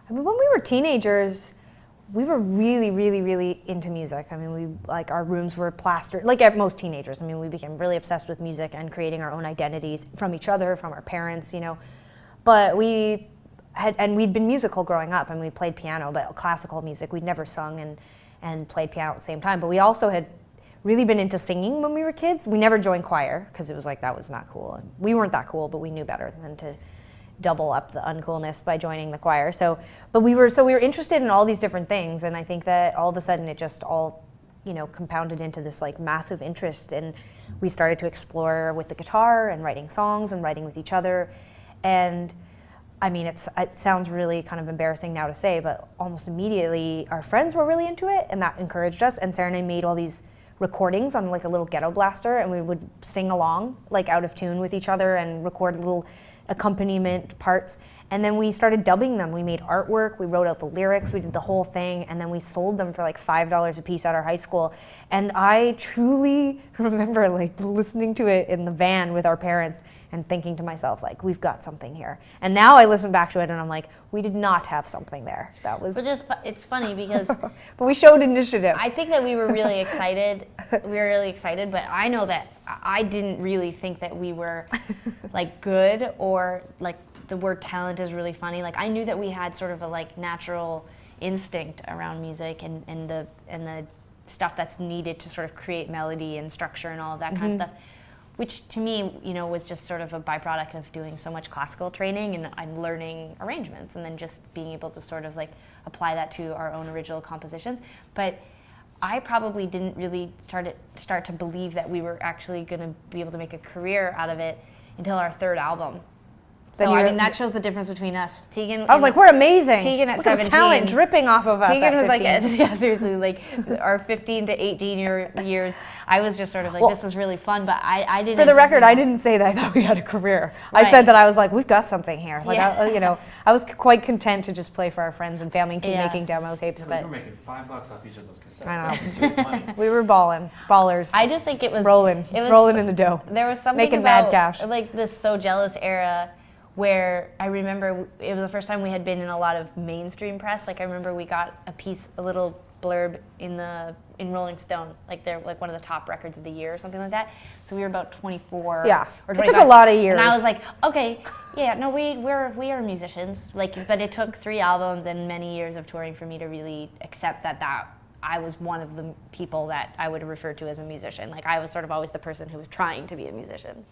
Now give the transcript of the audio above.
I mean, when we were teenagers, we were really, really, really into music. I mean, our rooms were plastered, like most teenagers. I mean, we became really obsessed with music and creating our own identities from each other, from our parents, But we'd been musical growing up, and we played piano, but classical music. We'd never sung and played piano at the same time. But we also had really been into singing when we were kids. We never joined choir because it was like that was not cool. And we weren't that cool, but we knew better than to double up the uncoolness by joining the choir. But we were interested in all these different things, and I think that all of a sudden it just all, compounded into this like massive interest, and we started to explore with the guitar and writing songs and writing with each other. And I mean, it sounds really kind of embarrassing now to say, but almost immediately our friends were really into it, and that encouraged us. And Sarah and I made all these recordings on like a little ghetto blaster, and we would sing along like out of tune with each other and record little accompaniment parts. And then we started dubbing them. We made artwork, we wrote out the lyrics, we did the whole thing, and then we sold them for like $5 a piece at our high school. And I truly remember like listening to it in the van with our parents and thinking to myself, like, we've got something here. And now I listen back to it and I'm like, we did not have something there. That was... It's funny because... But we showed initiative. I think that we were really excited. But I know that I didn't really think that we were like good, or like the word talent is really funny. Like I knew that we had sort of a like natural instinct around music and the stuff that's needed to sort of create melody and structure and all of that kind of stuff, which to me, was just sort of a byproduct of doing so much classical training and learning arrangements, and then just being able to sort of like apply that to our own original compositions. But I probably didn't really start to believe that we were actually going to be able to make a career out of it until our third album. So I mean, that shows the difference between us. Tegan, I was like, we're amazing. Tegan at Look 17, at the talent dripping off of us. Tegan was 15. like, yeah, seriously, like our 15 to 18 years. I was just sort of like, this is really fun, but I didn't. For the record, I didn't say that I thought we had a career. Right. I said that I was like, we've got something here. Like, I was quite content to just play for our friends and family and keep making demo tapes. But we were making $5 off each of those cassettes. I know. We were ballers. I just think it was rolling in the dough. There was something making about mad cash. Like this So Jealous era, where I remember it was the first time we had been in a lot of mainstream press. Like I remember we got a little blurb in Rolling Stone, like they're like one of the top records of the year or something like that. So we were about 24. Yeah, or 25. It took a lot of years. And I was like, okay, yeah, no, we are musicians. Like, but it took 3 albums and many years of touring for me to really accept that I was one of the people that I would refer to as a musician. Like I was sort of always the person who was trying to be a musician.